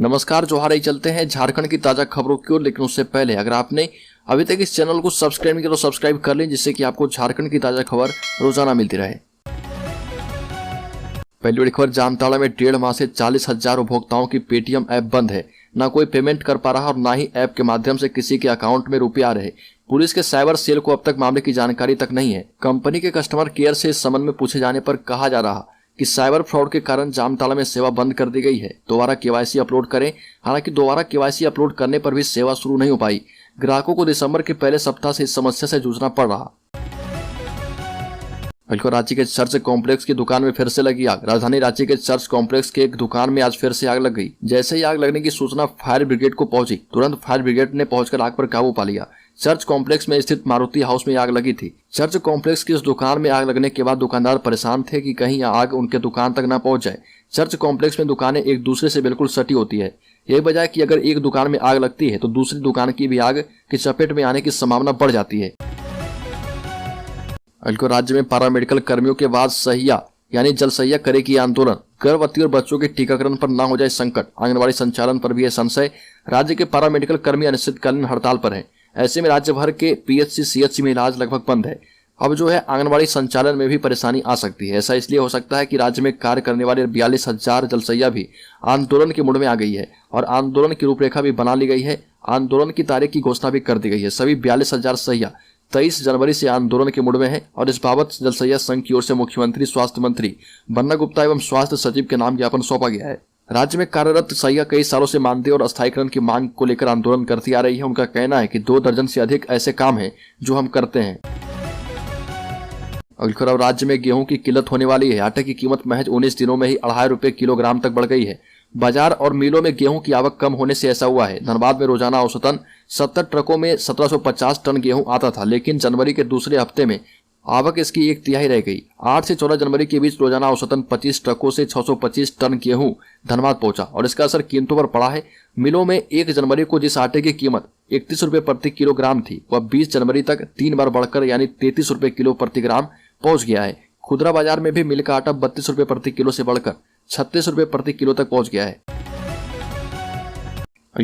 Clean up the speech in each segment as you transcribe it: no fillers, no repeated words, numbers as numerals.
नमस्कार, जोहार ही चलते हैं झारखंड की ताजा खबरों की ओर। लेकिन उससे पहले अगर आपने अभी तक इस चैनल को सब्सक्राइब नहीं किया तो सब्सक्राइब कर लें, जिससे कि आपको झारखंड की ताजा खबर रोजाना मिलती रहे। पहली बड़ी खबर, जामताड़ा में 1.5 माह से 40,000 उपभोक्ताओं की पेटीएम ऐप बंद है। ना कोई पेमेंट कर पा रहा और ना ही ऐप के माध्यम से किसी के अकाउंट में रुपए आ रहे। पुलिस के साइबर सेल को अब तक मामले की जानकारी तक नहीं है। कंपनी के कस्टमर केयर से इस संबंध में पूछे जाने पर कहा जा रहा कि साइबर फ्रॉड के कारण जामताड़ा में सेवा बंद कर दी गई है। दोबारा केवाईसी अपलोड करें। हालांकि दोबारा केवाईसी अपलोड करने पर भी सेवा शुरू नहीं हो पाई। ग्राहकों को दिसंबर के पहले सप्ताह से इस समस्या से जूझना पड़ रहा। रांची के चर्च कॉम्प्लेक्स की दुकान में फिर से लगी आग। राजधानी रांची के चर्च कॉम्प्लेक्स के एक दुकान में आज फिर से आग लग गई। जैसे ही आग लगने की सूचना फायर ब्रिगेड को पहुंची, तुरंत फायर ब्रिगेड ने पहुंचकर आग पर काबू पा लिया। चर्च कॉम्प्लेक्स में स्थित मारुति हाउस में आग लगी थी। चर्च कॉम्प्लेक्स की उस दुकान में आग लगने के बाद दुकानदार परेशान थे कि कहीं आग उनके दुकान तक न पहुंच जाए। चर्च कॉम्प्लेक्स में दुकानें एक दूसरे से बिल्कुल सटी होती है। यही वजह है कि अगर एक दुकान में आग लगती है तो दूसरी दुकान की भी आग की चपेट में आने की संभावना बढ़ जाती है। राज्य में पैरामेडिकल कर्मियों के बाद सहिया यानी जल सहिया करेगी आंदोलन। गर्भवती और बच्चों के टीकाकरण पर न हो जाए संकट। आंगनबाड़ी संचालन पर भी है संशय। राज्य के पैरामेडिकल कर्मी अनिश्चितकालीन हड़ताल पर हैं। ऐसे में राज्य भर के पीएचसी सीएचसी में इलाज लगभग बंद है। अब जो है आंगनबाड़ी संचालन में भी परेशानी आ सकती है। ऐसा इसलिए हो सकता है कि राज्य में कार्य करने वाले 42,000 जलसैया भी आंदोलन के मूड में आ गई है और आंदोलन की रूपरेखा भी बना ली गई है। आंदोलन की तारीख की घोषणा भी कर दी गई है। सभी 42,000 सैया 23 जनवरी से आंदोलन के मूड में है और इस बाबत जलसैया संघ की ओर से मुख्यमंत्री, स्वास्थ्य मंत्री बन्ना गुप्ता एवं स्वास्थ्य सचिव के नाम ज्ञापन सौंपा गया है। राज्य में कार्यरत सैया कई सालों से मानदेय और अस्थायीकरण की मांग को लेकर आंदोलन करती आ रही है। उनका कहना है कि 2 दर्जन से अधिक ऐसे काम हैं जो हम करते हैं। अब राज्य में गेहूं की किल्लत होने वाली है। आटे की कीमत महज 19 दिनों में ही 2.5 रुपए किलोग्राम तक बढ़ गई है। बाजार और मिलों में गेहूं की आवक कम होने से ऐसा हुआ है। धनबाद में रोजाना औसतन 70 ट्रकों में 1750 टन गेहूं आता था, लेकिन जनवरी के दूसरे हफ्ते में आवक इसकी 1/3 रह गई। 8 से 14 जनवरी के बीच रोजाना औसतन 25 ट्रकों से 625 टन गेहूं धनबाद पहुंचा और इसका असर कीमतों पर पड़ा है। मिलों में 1 जनवरी को जिस आटे की कीमत 31 रुपए प्रति किलोग्राम थी, वह 20 जनवरी तक 3 बार बढ़कर यानी 33 रुपए किलो प्रति ग्राम पहुंच गया है। खुदरा बाजार में भी मिल का आटा 32 रुपए प्रति किलो से बढ़कर 36 रुपए प्रति किलो तक पहुंच गया है।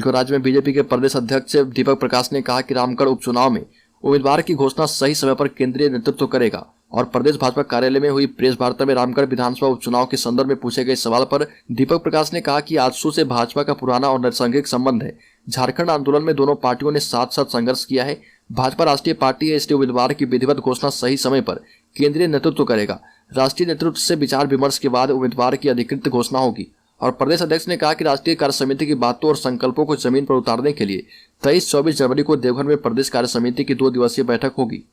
राज्य में बीजेपी के प्रदेश अध्यक्ष दीपक प्रकाश ने कहा कि रामगढ़ उपचुनाव में उम्मीदवार की घोषणा सही समय पर केंद्रीय नेतृत्व करेगा। और प्रदेश भाजपा कार्यालय में हुई प्रेस वार्ता में रामगढ़ विधानसभा उपचुनाव के संदर्भ में पूछे गए सवाल पर दीपक प्रकाश ने कहा कि आजसू से भाजपा का पुराना और नैसर्गिक संबंध है। झारखंड आंदोलन में दोनों पार्टियों ने साथ साथ संघर्ष किया है। भाजपा राष्ट्रीय पार्टी है, इसलिए उम्मीदवार की विधिवत घोषणा सही समय पर केंद्रीय नेतृत्व करेगा। राष्ट्रीय नेतृत्व से विचार विमर्श के बाद उम्मीदवार की अधिकृत घोषणा होगी। और प्रदेश अध्यक्ष ने कहा कि राष्ट्रीय कार्य समिति की बातों और संकल्पों को जमीन पर उतारने के लिए 23-24 जनवरी को देवघर में प्रदेश कार्य समिति की 2 दिवसीय बैठक होगी।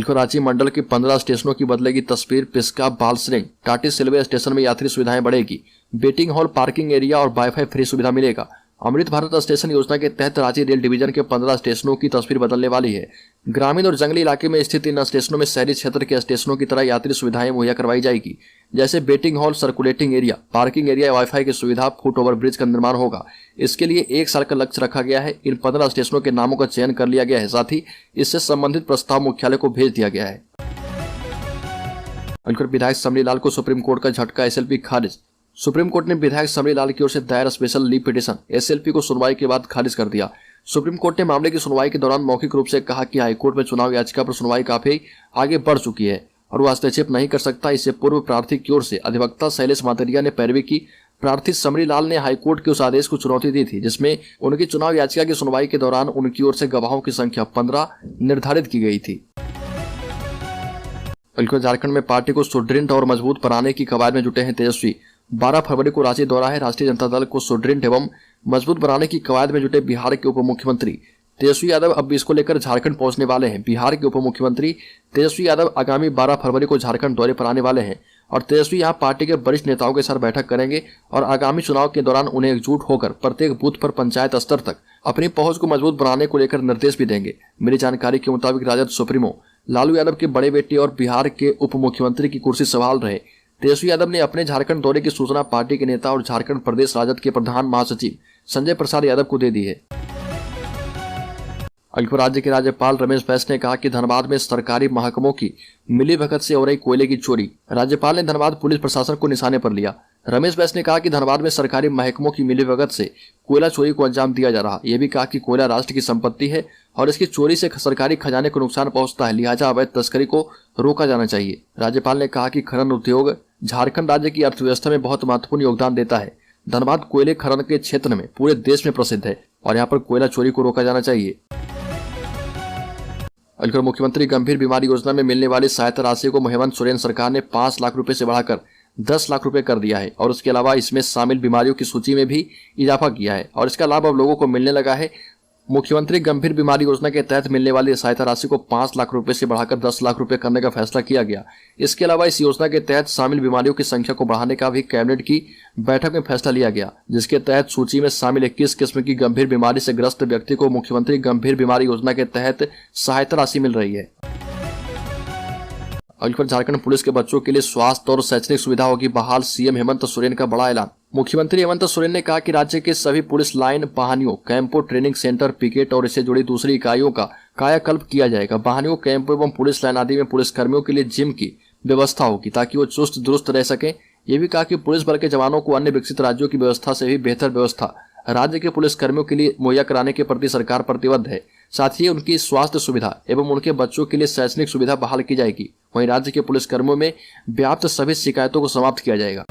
रांची मंडल के 15 स्टेशनों की बदलेगी तस्वीर। पिस्का, बालसरिंग, टाटी सिल्वे स्टेशन में यात्री सुविधाएं बढ़ेगी। वेटिंग हॉल, पार्किंग एरिया और वाईफाई फ्री सुविधा मिलेगा। अमृत भारत स्टेशन योजना के तहत रांची रेल डिवीजन के 15 स्टेशनों की तस्वीर बदलने वाली है। ग्रामीण और जंगली इलाके में स्थित इन स्टेशनों में शहरी क्षेत्र के स्टेशनों की तरह यात्री सुविधाएं मुहैया करवाई जाएगी, जैसे waiting hall, circulating area, parking area, wifi की सुविधा, फुट ओवर ब्रिज का निर्माण होगा। इसके लिए 1 साल का लक्ष्य रखा गया है। इन 15 स्टेशनों के नामों का चयन कर लिया गया है। साथ ही इससे संबंधित प्रस्ताव मुख्यालय को भेज दिया गया है। विधायक समरीलाल को सुप्रीम कोर्ट का झटका, एसएलपी खारिज। सुप्रीम कोर्ट ने विधायक समरीलाल की ओर से दायर स्पेशल लीव पिटीशन एसएलपी को सुनवाई के बाद खारिज कर दिया। सुप्रीम कोर्ट ने मामले की सुनवाई के दौरान मौखिक रूप से कहा कि हाईकोर्ट में चुनाव याचिका पर सुनवाई काफी आगे बढ़ चुकी है और वह हस्तक्षेप नहीं कर सकता। इससे पूर्व प्रार्थी की ओर से अधिवक्ता शैलेश मातरिया ने पैरवी की। प्रार्थी समरीलाल ने हाईकोर्ट के उस आदेश को चुनौती दी थी जिसमें उनकी चुनाव याचिका की सुनवाई के दौरान उनकी ओर से गवाहों की संख्या 15 निर्धारित की गई थी। झारखंड में पार्टी को सुदृढ़ और मजबूत बनाने की कवायद में जुटे हैं तेजस्वी। 12 फरवरी को रांची दौरा है। राष्ट्रीय जनता दल को सुदृढ़ एवं मजबूत बनाने की कवायद में जुटे बिहार के उप मुख्यमंत्री तेजस्वी यादव अब इसको लेकर झारखंड पहुंचने वाले हैं। बिहार के उप मुख्यमंत्री तेजस्वी यादव आगामी 12 फरवरी को झारखंड दौरे पर आने वाले हैं और तेजस्वी यहां पार्टी के वरिष्ठ नेताओं के साथ बैठक करेंगे और आगामी चुनाव के दौरान उन्हें एकजुट होकर प्रत्येक बूथ पर पंचायत स्तर तक अपनी पहुंच को मजबूत बनाने को लेकर निर्देश भी देंगे। मिली जानकारी के मुताबिक राजद सुप्रीमो लालू यादव के बड़े बेटे और बिहार के उप मुख्यमंत्री की कुर्सी संभाल रहे तेजस्वी यादव ने अपने झारखंड दौरे की सूचना पार्टी के नेता और झारखंड प्रदेश राजद के प्रधान महासचिव संजय प्रसाद यादव को दे दी है। राज्य के राज्यपाल रमेश बैस ने कहा कि धनबाद में सरकारी महकमों की मिलीभगत से हो रही कोयले की चोरी। राज्यपाल ने धनबाद पुलिस प्रशासन को निशाने पर लिया। रमेश बैस ने कहा कि धनबाद में सरकारी महकमों की मिलीभगत से कोयला चोरी को अंजाम दिया जा रहा। यह भी कहा कि कोयला राष्ट्र की संपत्ति है और इसकी चोरी से सरकारी खजाने को नुकसान पहुंचता है, लिहाजा अवैध तस्करी को रोका जाना चाहिए। राज्यपाल ने कहा कि खनन उद्योग झारखंड राज्य की अर्थव्यवस्था में बहुत महत्वपूर्ण योगदान देता है। धनबाद कोयले खनन के क्षेत्र में पूरे देश में प्रसिद्ध है और यहाँ पर कोयला चोरी को रोका जाना चाहिए। अलीगढ़ मुख्यमंत्री गंभीर बीमारी योजना में मिलने वाली सहायता राशि को हेमंत सोरेन सरकार ने 5 लाख रुपए से बढ़ाकर 10 लाख रुपए कर दिया है और उसके अलावा इसमें शामिल बीमारियों की सूची में भी इजाफा किया है और इसका लाभ अब लोगों को मिलने लगा है। मुख्यमंत्री गंभीर बीमारी योजना के तहत मिलने वाली सहायता राशि को 5 लाख रुपए से बढ़ाकर 10 लाख रुपए करने का फैसला किया गया। इसके अलावा इस योजना के तहत शामिल बीमारियों की संख्या को बढ़ाने का भी कैबिनेट की बैठक में फैसला लिया गया, जिसके तहत सूची में शामिल 21 किस्म की गंभीर बीमारी से ग्रस्त व्यक्ति को मुख्यमंत्री गंभीर बीमारी योजना के तहत सहायता राशि मिल रही है। अलीगढ़ झारखंड पुलिस के बच्चों के लिए स्वास्थ्य और शैक्षणिक सुविधा होगी बहाल, सीएम हेमंत सोरेन का बड़ा ऐलान। मुख्यमंत्री हेमंत सोरेन ने कहा कि राज्य के सभी पुलिस लाइन, वाहनियों, कैंपों, ट्रेनिंग सेंटर, पिकेट और इससे जुड़ी दूसरी इकाइयों का कायाकल्प किया जाएगा। वाहनियों, कैंपों एवं पुलिस लाइन आदि में पुलिसकर्मियों के लिए जिम की व्यवस्था होगी ताकि वो चुस्त दुरुस्त रह सकें। ये भी कहा कि पुलिस बल के जवानों को अन्य विकसित राज्यों की व्यवस्था से भी बेहतर व्यवस्था राज्य के पुलिसकर्मियों के लिए मुहैया कराने के प्रति सरकार प्रतिबद्ध है। साथ ही उनकी स्वास्थ्य सुविधा एवं उनके बच्चों के लिए शैक्षणिक सुविधा बहाल की जाएगी। वहीं राज्य के पुलिसकर्मियों में व्याप्त सभी शिकायतों को समाप्त किया जाएगा।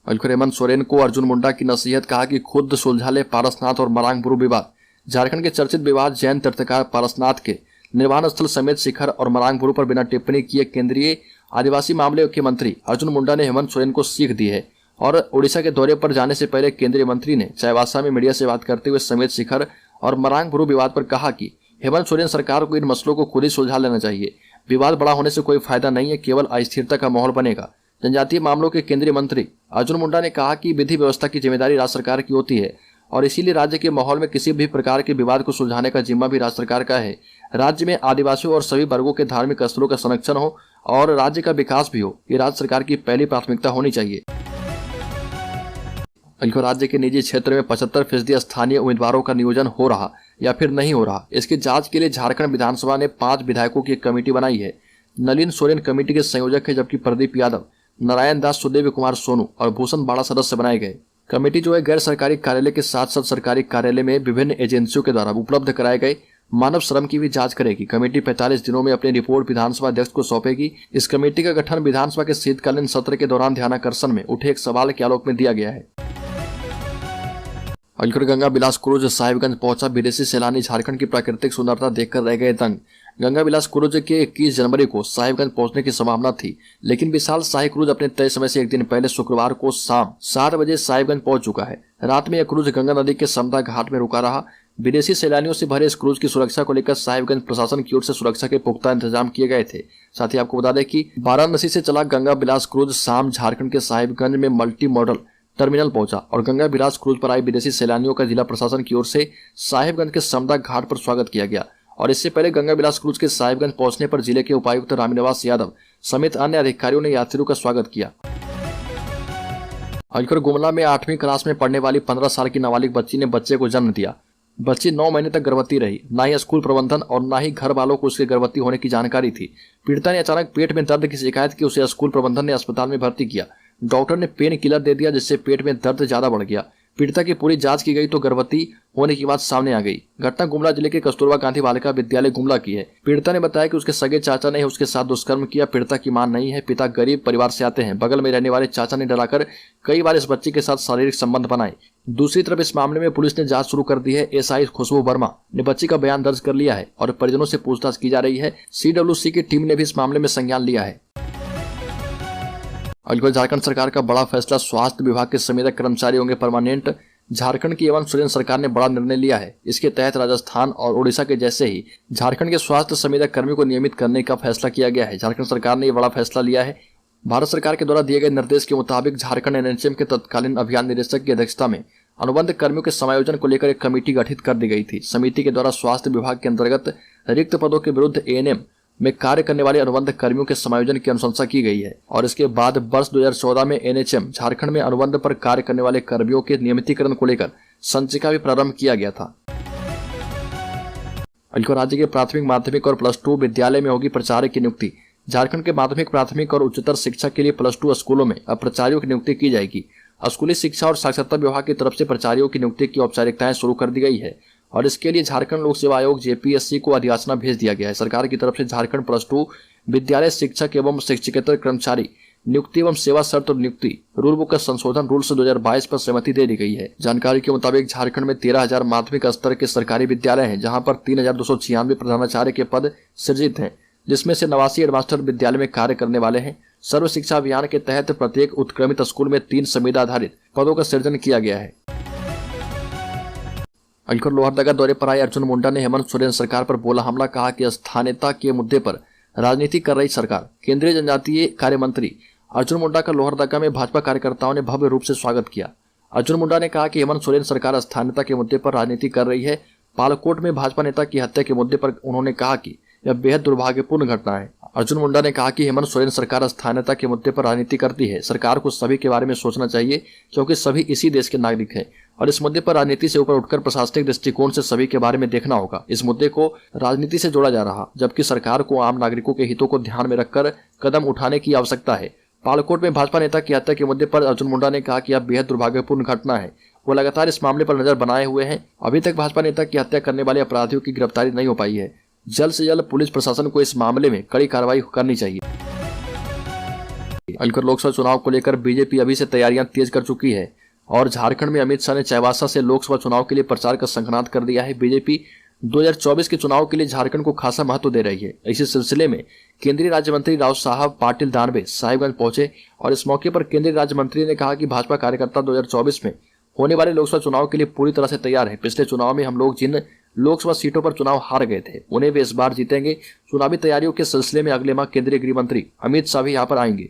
अलीगढ़ हेमंत सोरेन को अर्जुन मुंडा की नसीहत, कहा कि खुद सुलझा ले पारसनाथ और मरांग बुरु विवाद। झारखंड के चर्चित विवाद जैन तीर्थकार पारसनाथ के निर्वाण स्थल समेत शिखर और मरांग बुरु पर बिना टिप्पणी किए केंद्रीय आदिवासी मामले के मंत्री अर्जुन मुंडा ने हेमंत सोरेन को सीख दी है और उड़ीसा के दौरे पर जाने से पहले केंद्रीय मंत्री ने चाईबासा में मीडिया से बात करते हुए समेत शिखर और मरांग बुरु विवाद पर कहा कि हेमंत सोरेन सरकार को इन मसलों को खुद ही सुलझा लेना चाहिए। विवाद बड़ा होने से कोई फायदा नहीं है, केवल अस्थिरता का माहौल बनेगा। जनजातीय मामलों के केंद्रीय मंत्री अर्जुन मुंडा ने कहा कि विधि व्यवस्था की जिम्मेदारी राज्य सरकार की होती है और इसीलिए राज्य के माहौल में किसी भी प्रकार के विवाद को सुलझाने का जिम्मा भी राज्य सरकार का है। राज्य में आदिवासियों और सभी वर्गों के धार्मिक स्थलों का संरक्षण हो और राज्य का विकास भी हो, ये राज्य सरकार की पहली प्राथमिकता होनी चाहिए। अलीगढ़ राज्य के निजी क्षेत्र में 75% स्थानीय उम्मीदवारों का नियोजन हो रहा या फिर नहीं हो रहा, इसकी जांच के लिए झारखंड विधानसभा ने 5 विधायकों की एक कमेटी बनाई है। नलिन सोरेन कमेटी के संयोजक है, जबकि प्रदीप यादव, नारायण दास, सुदेव कुमार सोनू और भूषण बाड़ा सदस्य बनाए गए। कमेटी जो है गैर सरकारी कार्यालय के साथ साथ सरकारी कार्यालय में विभिन्न एजेंसियों के द्वारा उपलब्ध कराए गए मानव श्रम की भी जांच करेगी। कमेटी 45 दिनों में अपनी रिपोर्ट विधानसभा अध्यक्ष को सौंपेगी। इस कमेटी का गठन विधानसभा के शीतकालीन सत्र के दौरान ध्यानाकर्षण में उठे एक सवाल के आलोक में दिया गया है। अलीगढ़ गंगा बिलास क्रूज साहिबगंज पहुंचा, विदेशी सैलानी झारखंड की प्राकृतिक सुंदरता देखकर रह गए दंग। गंगा बिलास क्रूज के 21 जनवरी को साहिबगंज पहुंचने की संभावना थी, लेकिन विशाल शाही क्रूज अपने तय समय से एक दिन पहले शुक्रवार को शाम 7 बजे साहिबगंज पहुंच चुका है। रात में यह क्रूज गंगा नदी के समदा घाट में रुका रहा। विदेशी सैलानियों से भरे इस क्रूज की सुरक्षा को लेकर साहिबगंज प्रशासन की ओर से सुरक्षा के पुख्ता इंतजाम किए गए थे। साथ ही आपको बता दें कि वाराणसी से चला गंगा बिलास क्रूज शाम झारखंड के साहिबगंज में मल्टी मॉडल टर्मिनल पहुंचा और गंगा बिलास क्रूज पर आए विदेशी सैलानियों का जिला प्रशासन की ओर से साहिबगंज के समदा घाट पर स्वागत किया गया। और इससे पहले गंगा बिलास क्रूज के साहिबगंज पहुंचने पर जिले के उपायुक्त रामनिवास यादव समेत अन्य अधिकारियों ने यात्रियों का स्वागत किया। अलीगढ़ गुमला में 8वीं क्लास में पढ़ने वाली 15 साल की नाबालिग बच्ची ने बच्चे को जन्म दिया। बच्ची 9 महीने तक गर्भवती रही। न ही स्कूल प्रबंधन और न ही घर वालों को उसके गर्भवती होने की जानकारी थी। पीड़िता ने अचानक पेट में दर्द की शिकायत की। उसे स्कूल प्रबंधन ने अस्पताल में भर्ती किया। डॉक्टर ने पेन किलर दे दिया, जिससे पेट में दर्द ज्यादा बढ़ गया। पीड़िता की पूरी जांच की गई तो गर्भवती होने की बात सामने आ गई। घटना गुमला जिले के कस्तूरबा गांधी बालिका विद्यालय गुमला की है। पीड़िता ने बताया कि उसके सगे चाचा ने उसके साथ दुष्कर्म किया। पीड़िता की मां नहीं है, पिता गरीब परिवार से आते हैं। बगल में रहने वाले चाचा ने डराकर कई बार इस बच्ची के साथ शारीरिक संबंध बनाए। दूसरी तरफ इस मामले में पुलिस ने जांच शुरू कर दी है। एसआई खुशबू वर्मा ने बच्ची का बयान दर्ज कर लिया है और परिजनों से पूछताछ की जा रही है। CWC की टीम ने भी इस मामले में संज्ञान लिया है। अलीगढ़ झारखंड सरकार का बड़ा फैसला, स्वास्थ्य विभाग के संविदा कर्मचारी होंगे परमानेंट। झारखंड की हेमंत सोरेन सरकार ने बड़ा निर्णय लिया है। इसके तहत राजस्थान और ओडिशा के जैसे ही झारखंड के स्वास्थ्य संविदा कर्मियों को नियमित करने का फैसला किया गया है। झारखंड सरकार ने यह बड़ा फैसला लिया है। भारत सरकार के द्वारा दिए गए निर्देश के मुताबिक झारखंड NHM के तत्कालीन अभियान निदेशक की अध्यक्षता में अनुबंध कर्मियों के समायोजन को लेकर एक कमेटी गठित कर दी गई थी। समिति के द्वारा स्वास्थ्य विभाग के अंतर्गत रिक्त पदों के विरुद्ध ANM में कार्य करने वाले अनुबंध कर्मियों के समायोजन की अनुशंसा की गई है। और इसके बाद वर्ष 2014 में NHM झारखंड में अनुबंध पर कार्य करने वाले कर्मियों के नियमितीकरण को लेकर संचिका भी प्रारंभ किया गया था। अलीगढ़ राज्य के प्राथमिक, माध्यमिक और +2 विद्यालय में होगी प्राचार्य की नियुक्ति। झारखंड के माध्यमिक, प्राथमिक और उच्चतर शिक्षा के लिए +2 स्कूलों में अब प्राचार्यों की नियुक्ति की जाएगी। स्कूली शिक्षा और साक्षरता विभाग की तरफ से प्राचार्यों की नियुक्ति की औपचारिकताएं शुरू कर दी गई है और इसके लिए झारखंड लोक सेवा आयोग JPSC को अधियाचना भेज दिया गया है। सरकार की तरफ से झारखंड +2 विद्यालय शिक्षक एवं शिक्षकेतर कर्मचारी नियुक्ति एवं सेवा शर्त और नियुक्ति रूल बुक का संशोधन रूल्स 2022 पर सहमति दे दी गई है। जानकारी के मुताबिक झारखंड में 13,000 माध्यमिक स्तर के सरकारी विद्यालय हैं, जहां पर 3,296 प्रधानाचार्य के पद सृजित हैं, जिसमें से 89 हेडमास्टर विद्यालय में कार्य करने वाले हैं। सर्व शिक्षा अभियान के तहत प्रत्येक उत्क्रमित स्कूल में 3 संविदा आधारित पदों का सृजन किया गया है। अंकुर लोहरदगा दौरे पर आए अर्जुन मुंडा ने हेमंत सोरेन सरकार पर बोला हमला, कहा कि स्थानीयता के मुद्दे पर राजनीति कर रही सरकार। केंद्रीय जनजातीय कार्य मंत्री अर्जुन मुंडा का लोहरदगा में भाजपा कार्यकर्ताओं ने भव्य रूप से स्वागत किया। अर्जुन मुंडा ने कहा कि हेमंत सोरेन सरकार स्थानीयता के मुद्दे पर राजनीति कर रही है। पालकोट में भाजपा नेता की हत्या के मुद्दे पर उन्होंने कहा कि यह बेहद दुर्भाग्यपूर्ण घटना है। अर्जुन मुंडा ने कहा कि हेमंत सोरेन सरकार स्थानीयता के मुद्दे पर राजनीति करती है। सरकार को सभी के बारे में सोचना चाहिए, क्योंकि सभी इसी देश के नागरिक हैं और इस मुद्दे पर राजनीति से ऊपर उठकर प्रशासनिक दृष्टिकोण से सभी के बारे में देखना होगा। इस मुद्दे को राजनीति से जोड़ा जा रहा, जबकि सरकार को आम नागरिकों के हितों को ध्यान में रखकर कदम उठाने की आवश्यकता है। पालकोट में भाजपा नेता की हत्या के मुद्दे पर अर्जुन मुंडा ने कहा कि यह बेहद दुर्भाग्यपूर्ण घटना है। वो लगातार इस मामले पर नजर बनाए हुए हैं। अभी तक भाजपा नेता की हत्या करने वाले अपराधियों की गिरफ्तारी नहीं हो पाई है। जल्द से जल्द पुलिस प्रशासन को इस मामले में कड़ी कार्रवाई करनी चाहिए। अलकर लोकसभा चुनाव को लेकर बीजेपी अभी से तैयारियां तेज कर चुकी है और झारखंड में अमित शाह ने चाईबासा से लोकसभा चुनाव के लिए प्रचार का शंखनाद कर दिया है। बीजेपी 2024 के चुनाव के लिए झारखंड को खासा महत्व दे रही है। इसी सिलसिले में केंद्रीय राज्य मंत्री राव साहब पाटिल दानवे साहिबगंज पहुंचे और इस मौके पर केंद्रीय राज्य मंत्री ने कहा कि भाजपा कार्यकर्ता 2024 में होने वाले लोकसभा चुनाव के लिए पूरी तरह से तैयार है। पिछले चुनाव में हम लोग जिन लोकसभा सीटों पर चुनाव हार गए थे, उन्हें वे इस बार जीतेंगे। चुनावी तैयारियों के सिलसिले में अगले माह केंद्रीय गृह मंत्री अमित शाह भी यहाँ पर आएंगे।